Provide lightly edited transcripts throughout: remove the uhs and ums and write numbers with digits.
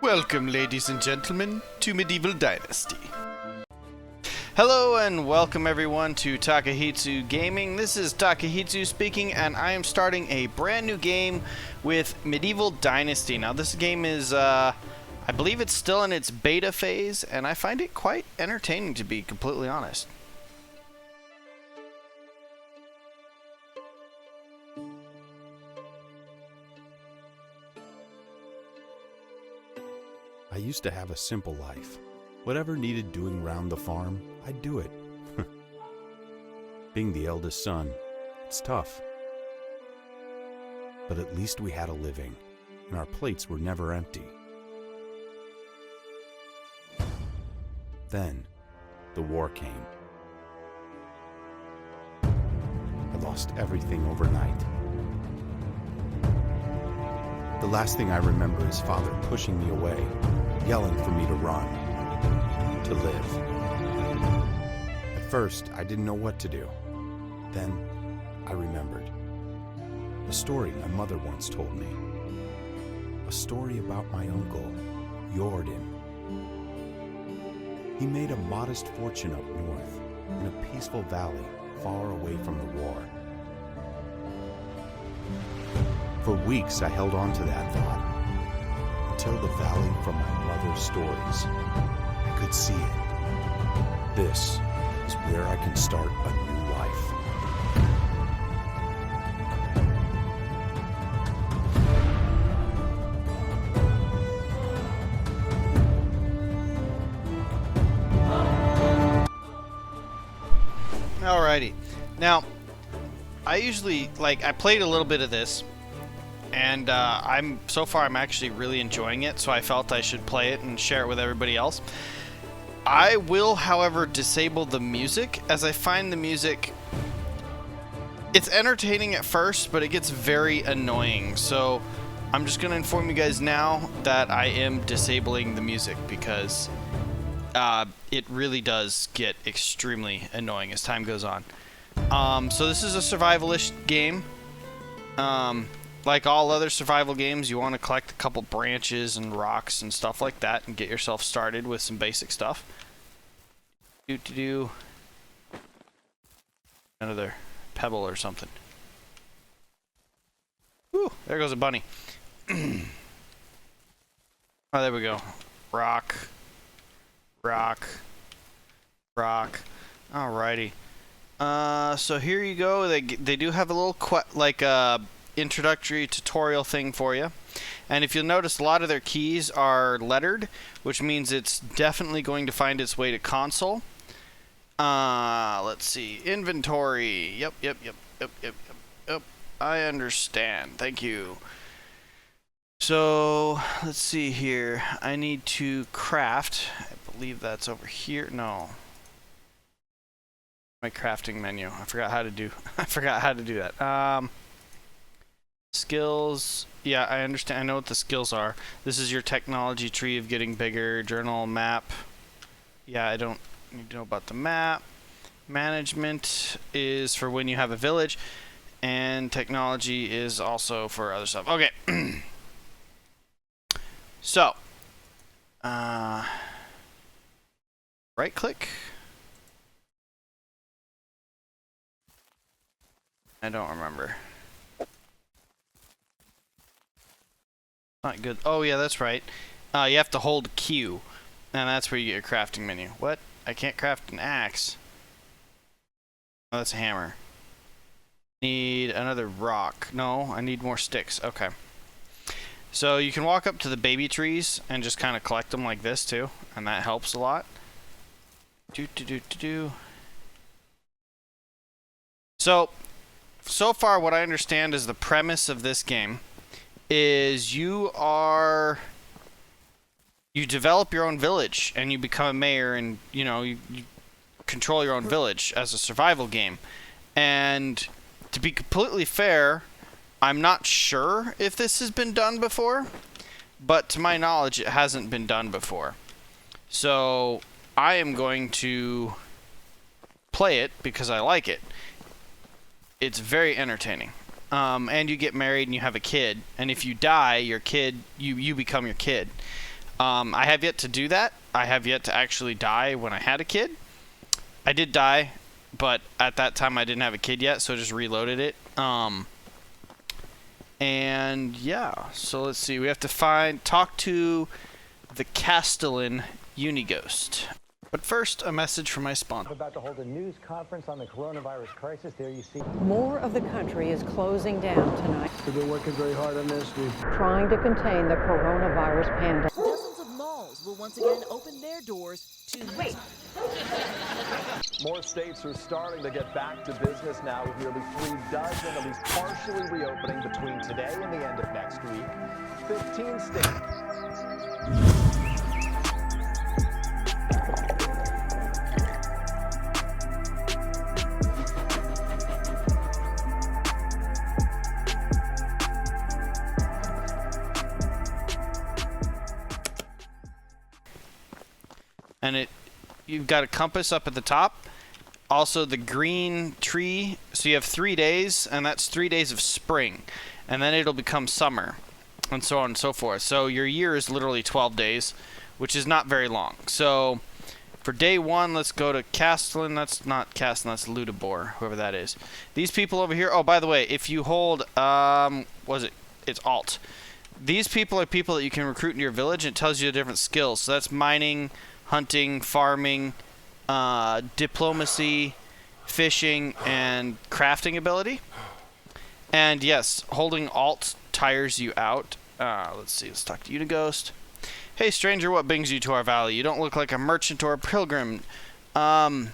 Welcome, ladies and gentlemen, to Medieval Dynasty. Hello and welcome everyone to Takehitsu Gaming. This is Takehitsu speaking, and I am starting a brand new game with Medieval Dynasty. Now this game is, I believe it's still in its beta phase, and I find it quite entertaining, to be completely honest. I used to have a simple life. Whatever needed doing round the farm, I'd do it. Being the eldest son, it's tough. But at least we had a living, and our plates were never empty. Then, the war came. I lost everything overnight. The last thing I remember is Father pushing me away, yelling for me to run, to live. At first, I didn't know what to do. Then, I remembered. A story my mother once told me. A story about my uncle, Jordan. He made a modest fortune up north, in a peaceful valley far away from the war. For weeks, I held on to that thought, until the valley from my mother's stories. I could see it. This is where I can start a new life. Alrighty. Now, I usually, I played a little bit of this, and so far I'm actually really enjoying it, so I felt I should play it and share it with everybody else. I will, however, disable the music, as I find the music, it's entertaining at first, but it gets very annoying. So I'm just going to inform you guys now that I am disabling the music, because it really does get extremely annoying as time goes on. So this is a survivalist game. Like all other survival games, you want to collect a couple branches and rocks and stuff like that and get yourself started with some basic stuff. Another pebble or something. Woo, there goes a bunny. Oh, there we go. Rock. Rock. Rock. Alrighty. So here you go. They do have a little introductory tutorial thing for you, and if you'll notice, a lot of their keys are lettered, which means it's definitely going to find its way to console. Let's see, inventory. Yep. I understand. Thank you. So let's see here. I need to craft. I believe that's over here. No. My crafting menu. I forgot how to do. I forgot how to do that. Skills. Yeah, I understand. I know what the skills are. This is your technology tree of getting bigger. Journal, map. Yeah, I don't need to know about the map. Management is for when you have a village, and technology is also for other stuff. Okay. So, right click. I don't remember. Not good. Oh yeah, that's right. You have to hold Q, and that's where you get your crafting menu. What? I can't craft an axe. Oh, that's a hammer. Need another rock. No, I need more sticks. Okay. So you can walk up to the baby trees and just kind of collect them like this too, and that helps a lot. So far what I understand is the premise of this game is you develop your own village and you become a mayor, and you control your own village as a survival game. And to be completely fair, I'm not sure if this has been done before, but to my knowledge it hasn't been done before. So I am going to play it because I like it. It's very entertaining. And you get married and you have a kid, and if you die, your kid, you become your kid. I have yet to do that. I have yet to actually die when I had a kid. I did die, but at that time I didn't have a kid yet, so I just reloaded it. And yeah, so let's see. We have to talk to the Castellan Unighost. But first, a message from my sponsor. About to hold a news conference on the coronavirus crisis. There you see. More of the country is closing down tonight. We've been working very hard on this. Trying to contain the coronavirus pandemic. Dozens of malls will once again open their doors to... Wait. More states are starting to get back to business now, with nearly 3 dozen at least partially reopening between today and the end of next week. 15 states. And you've got a compass up at the top. Also the green tree. So you have 3 days, and that's 3 days of spring. And then it'll become summer, and so on and so forth. So your year is literally 12 days, which is not very long. So for day 1, let's go to Castellan. That's not Castellan, that's Ludibor, whoever that is. These people over here. Oh, by the way, if you hold, it's Alt. These people are people that you can recruit in your village, and it tells you the different skills. So that's mining, hunting, farming, diplomacy, fishing, and crafting ability. And yes, holding Alt tires you out. Let's see, let's talk to Unighost. Hey stranger, what brings you to our valley? You don't look like a merchant or a pilgrim. No,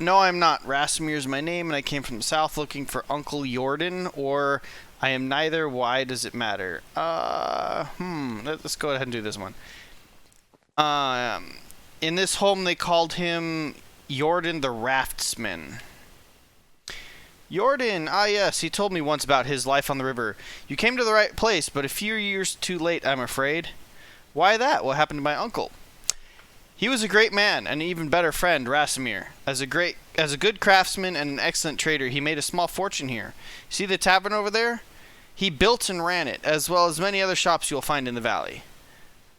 I'm not. Rasimir's my name, and I came from the south looking for Uncle Jordan, or I am neither. Why does it matter? Let's go ahead and do this one. In this home they called him Jordan the Raftsman. Jordan, yes, he told me once about his life on the river. You came to the right place, but a few years too late, I'm afraid. Why that? What happened to my uncle? He was a great man, and an even better friend, Rasimir. As a good craftsman and an excellent trader, he made a small fortune here. See the tavern over there? He built and ran it, as well as many other shops you'll find in the valley.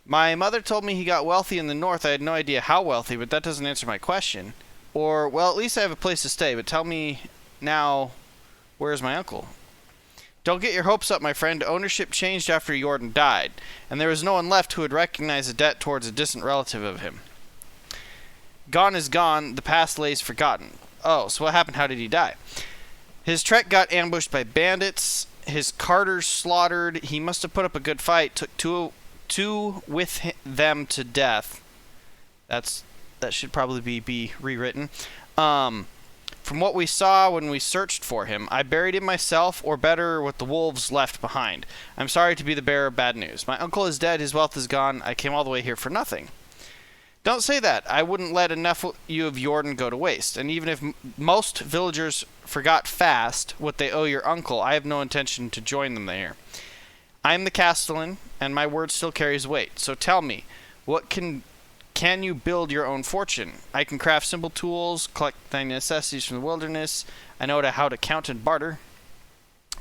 My mother told me he got wealthy in the north. I had no idea how wealthy, but that doesn't answer my question. Or, well, at least I have a place to stay, but tell me now, where's my uncle? Don't get your hopes up, my friend. Ownership changed after Jordan died, and there was no one left who would recognize a debt towards a distant relative of him. Gone is gone, the past lays forgotten. Oh, so what happened? How did he die? His trek got ambushed by bandits, his carters slaughtered. He must have put up a good fight, took two with them to death. That should probably be rewritten. From what we saw when we searched for him, I buried him myself, or better, what the wolves left behind. I'm sorry to be the bearer of bad news. My uncle is dead, his wealth is gone. I came all the way here for nothing. Don't say that. I wouldn't let enough of you of Jordan go to waste. And even if most villagers forgot fast what they owe your uncle, I have no intention to join them there. I am the Castellan, and my word still carries weight. So tell me, what can you build your own fortune? I can craft simple tools, collect the necessities from the wilderness. I know how to count and barter.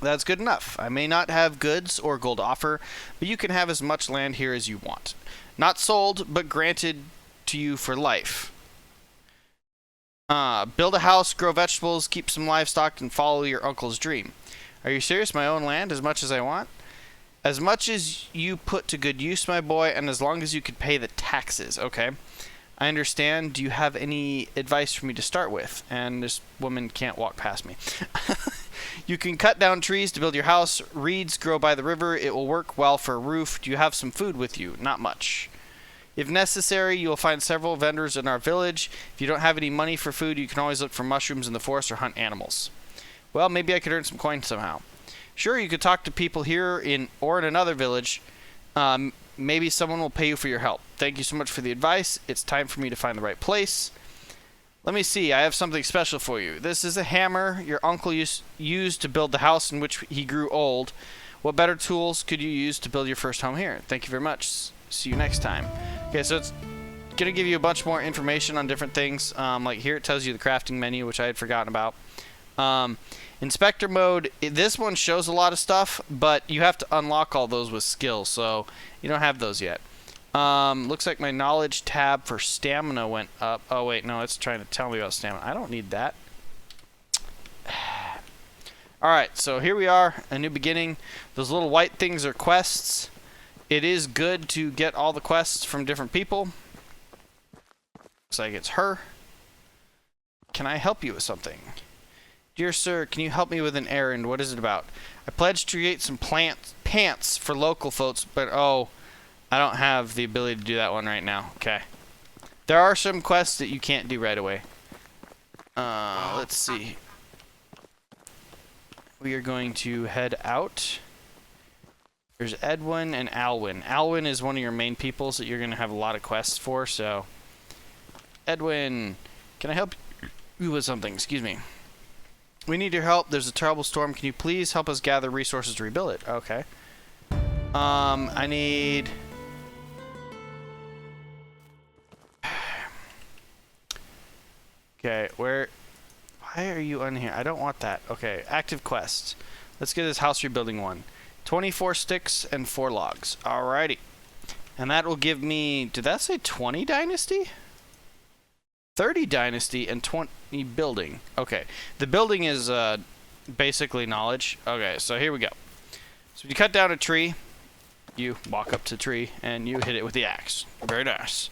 That's good enough. I may not have goods or gold to offer, but you can have as much land here as you want. Not sold, but granted to you for life. Build a house, grow vegetables, keep some livestock, and follow your uncle's dream. Are you serious? My own land, as much as I want? As much as you put to good use, my boy, and as long as you could pay the taxes. Okay. I understand. Do you have any advice for me to start with? And this woman can't walk past me. You can cut down trees to build your house. Reeds grow by the river. It will work well for a roof. Do you have some food with you? Not much. If necessary, you will find several vendors in our village. If you don't have any money for food, you can always look for mushrooms in the forest or hunt animals. Well, maybe I could earn some coin somehow. Sure, you could talk to people here in another village. Maybe someone will pay you for your help. Thank you so much for the advice. It's time for me to find the right place. Let me see. I have something special for you. This is a hammer your uncle used to build the house in which he grew old. What better tools could you use to build your first home here? Thank you very much. See you next time. Okay, so it's going to give you a bunch more information on different things. Like here it tells you the crafting menu, which I had forgotten about. Inspector mode, this one shows a lot of stuff, but you have to unlock all those with skills, so you don't have those yet. Looks like my knowledge tab for stamina went up. Oh wait, no, it's trying to tell me about stamina. I don't need that. Alright, so here we are, a new beginning. Those little white things are quests. It is good to get all the quests from different people. Looks like it's her. Can I help you with something? Dear sir, can you help me with an errand? What is it about? I pledged to create some pants for local folks, but oh, I don't have the ability to do that one right now. Okay. There are some quests that you can't do right away. Let's see. We are going to head out. There's Edwin and Alwyn. Alwyn is one of your main peoples that you're going to have a lot of quests for, so... Edwin, can I help you with something? Excuse me. We need your help. There's a terrible storm. Can you please help us gather resources to rebuild it? Okay. I need... Okay, where... Why are you on here? I don't want that. Okay, active quests. Let's get this house rebuilding one. 24 sticks and 4 logs. Alrighty. And that will give me... Did that say 20 dynasty? 30 dynasty and 20 building. Okay. The building is basically knowledge. Okay, so here we go. So you cut down a tree. You walk up to the tree and you hit it with the axe. Very nice.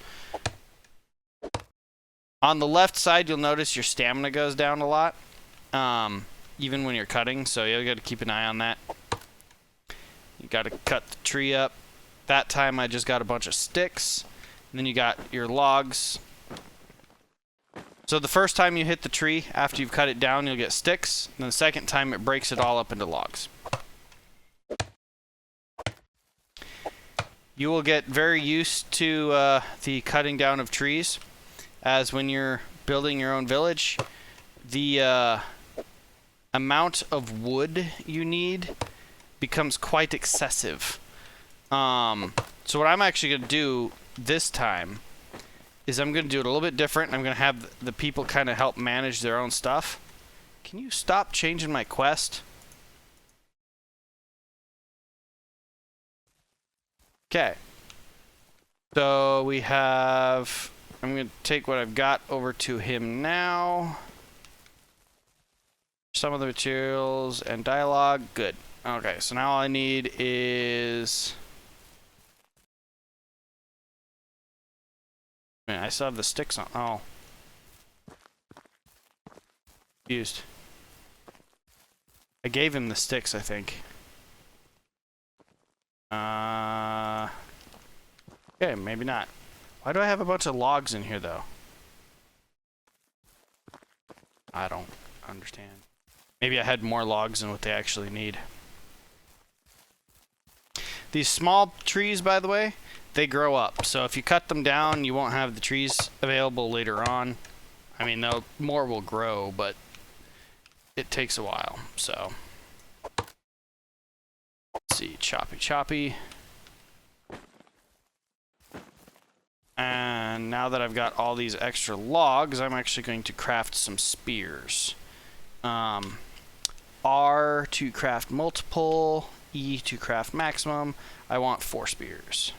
On the left side, you'll notice your stamina goes down a lot, even when you're cutting, so you got to keep an eye on that. You got to cut the tree up. That time I just got a bunch of sticks, and then you got your logs. So the first time you hit the tree, after you've cut it down, you'll get sticks, and the second time it breaks it all up into logs. You will get very used to the cutting down of trees, as when you're building your own village, the amount of wood you need becomes quite excessive. So what I'm actually going to do this time is I'm going to do it a little bit different. I'm going to have the people kind of help manage their own stuff. Can you stop changing my quest? Okay. So we have... I'm going to take what I've got over to him now. Some of the materials and dialogue. Good. Okay, so now all I need is... Man, I still have the sticks on. Oh. Used. I gave him the sticks, I think. Okay, maybe not. Why do I have a bunch of logs in here, though? I don't understand. Maybe I had more logs than what they actually need. These small trees, by the way, they grow up. So if you cut them down, you won't have the trees available later on. I mean, more will grow, but it takes a while. So, let's see, choppy. And now that I've got all these extra logs, I'm actually going to craft some spears. R to craft multiple, E to craft maximum. I want 4 spears.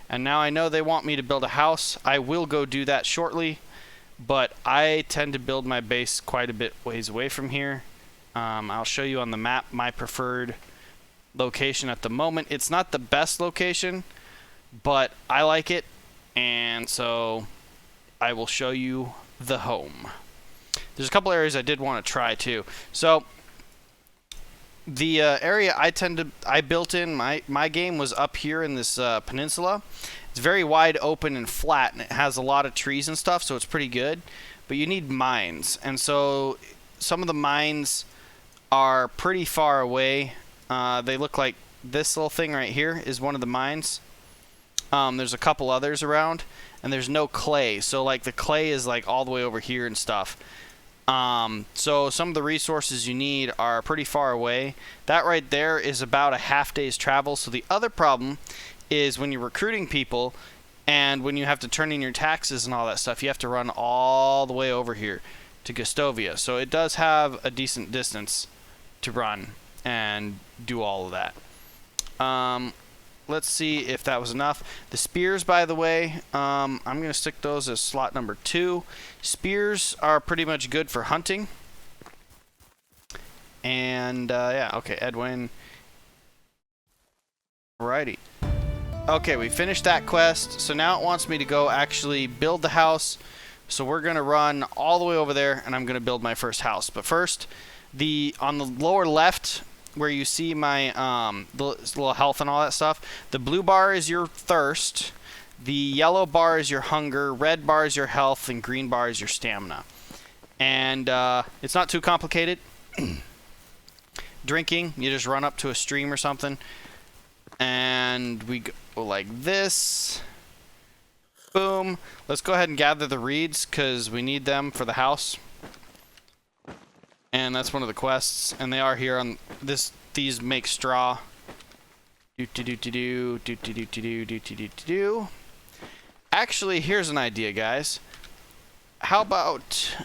And now I know they want me to build a house. I will go do that shortly, but I tend to build my base quite a bit ways away from here. I'll show you on the map my preferred location at the moment. It's not the best location, but I like it, and so I will show you the home. There's a couple areas I did want to try too. So the area I built in my game was up here in this peninsula. It's very wide open and flat, and it has a lot of trees and stuff, so it's pretty good. But you need mines, and so some of the mines are pretty far away. They look like this little thing right here is one of the mines. There's a couple others around, and there's no clay, so like the clay is like all the way over here and stuff. So some of the resources you need are pretty far away. That right there is about a half day's travel. So the other problem is when you're recruiting people and when you have to turn in your taxes and all that stuff, you have to run all the way over here to Gustovia. So it does have a decent distance to run and do all of that. let's see if that was enough. The spears, by the way, I'm going to stick those as slot number 2. Spears are pretty much good for hunting. And, yeah, okay, Edwin. Alrighty. Okay, we finished that quest, so now it wants me to go actually build the house. So we're going to run all the way over there, and I'm going to build my first house. But first, on the lower left, where you see my the little health and all that stuff, the blue bar is your thirst, the yellow bar is your hunger, red bar is your health, and green bar is your stamina. And it's not too complicated. Drinking, you just run up to a stream or something, and we go like this. Boom. Let's go ahead and gather the reeds because we need them for the house. And that's one of the quests, and they are here on this. These make straw. Actually, here's an idea, guys. How about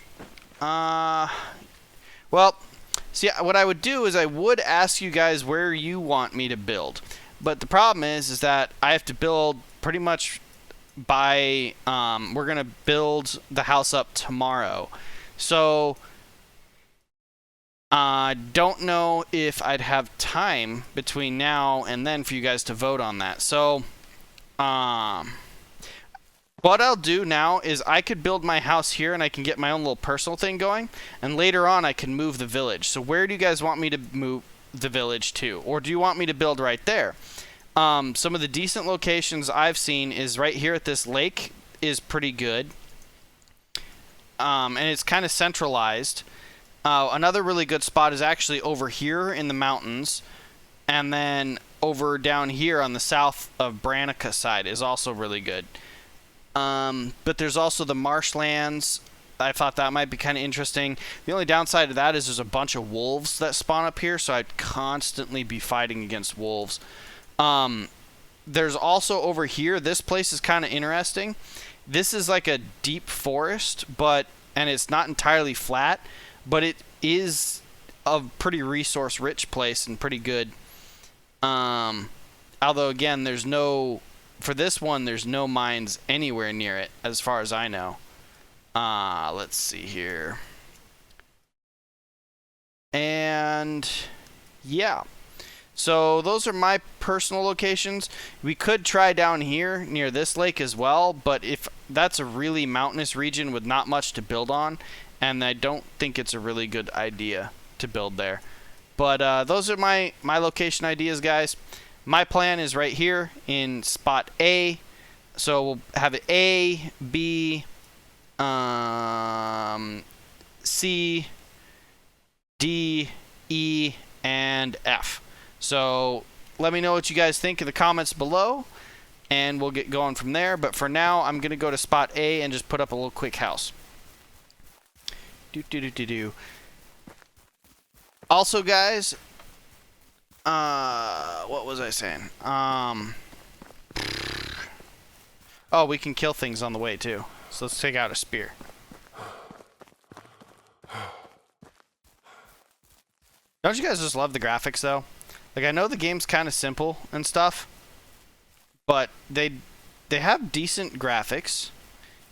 well, see, what I would do is I would ask you guys where you want me to build. But the problem is that I have to build pretty much by we're going to build the house up tomorrow. So don't know if I'd have time between now and then for you guys to vote on that. So what I'll do now is I could build my house here and I can get my own little personal thing going, and later on I can move the village. So where do you guys want me to move the village to, or do you want me to build right there? Some of the decent locations I've seen is right here at this lake is pretty good, and it's kind of centralized. Another really good spot is actually over here in the mountains, and then over down here on the south of Branica side is also really good. But there's also the marshlands. I thought that might be kind of interesting. The only downside of that is there's a bunch of wolves that spawn up here, so I'd constantly be fighting against wolves. There's also over here, this place is kind of interesting. This is like a deep forest, and it's not entirely flat, but it is a pretty resource-rich place and pretty good. Although, again, for this one, there's no mines anywhere near it, as far as I know. Let's see here. And, yeah. So those are my personal locations. We could try down here near this lake as well, but if that's a really mountainous region with not much to build on, and I don't think it's a really good idea to build there. But those are my location ideas, guys. My plan is right here in spot A. So we'll have it A, B, C, D, E, and F. So let me know what you guys think in the comments below, and we'll get going from there. But for now, I'm going to go to spot A and just put up a little quick house. Also, guys, what was I saying? Oh, we can kill things on the way, too. So let's take out a spear. Don't you guys just love the graphics, though? Like, I know the game's kind of simple and stuff, but they have decent graphics.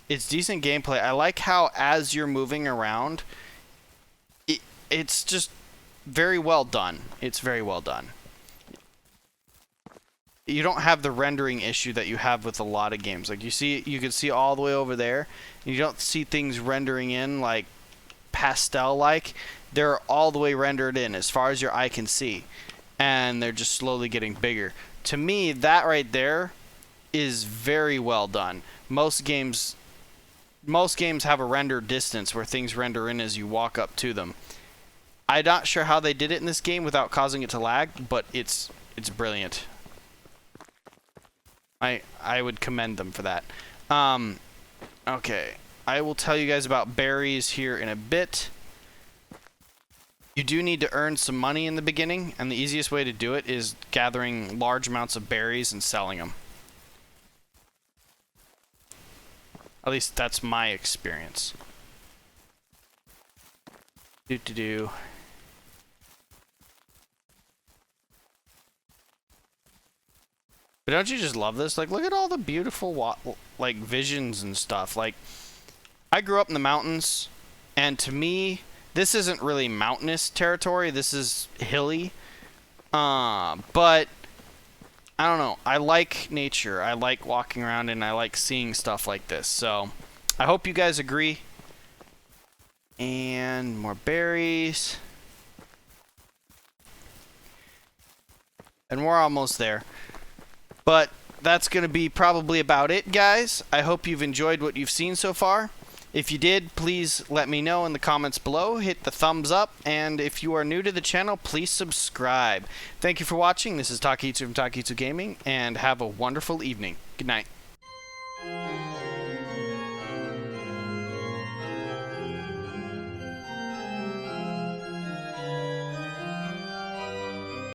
It's decent gameplay. I like how as you're moving around, it's just very well done. It's very well done. You don't have the rendering issue that you have with a lot of games. Like, you can see all the way over there, and you don't see things rendering in like pastel-like. They're all the way rendered in as far as your eye can see, and they're just slowly getting bigger. To me, that right there is very well done. Most games have a render distance where things render in as you walk up to them. I'm not sure how they did it in this game without causing it to lag, but it's brilliant. I would commend them for that. Okay, I will tell you guys about berries here in a bit. You do need to earn some money in the beginning, and the easiest way to do it is gathering large amounts of berries and selling them. At least that's my experience. But don't you just love this? Like, look at all the beautiful, like, visions and stuff. Like, I grew up in the mountains, and to me, this isn't really mountainous territory. This is hilly. But I don't know. I like nature. I like walking around, and I like seeing stuff like this. So I hope you guys agree. And more berries. And we're almost there. But that's going to be probably about it, guys. I hope you've enjoyed what you've seen so far. If you did, please let me know in the comments below. Hit the thumbs up. And if you are new to the channel, please subscribe. Thank you for watching. This is Takehitsu from Takehitsu Gaming. And have a wonderful evening. Good night.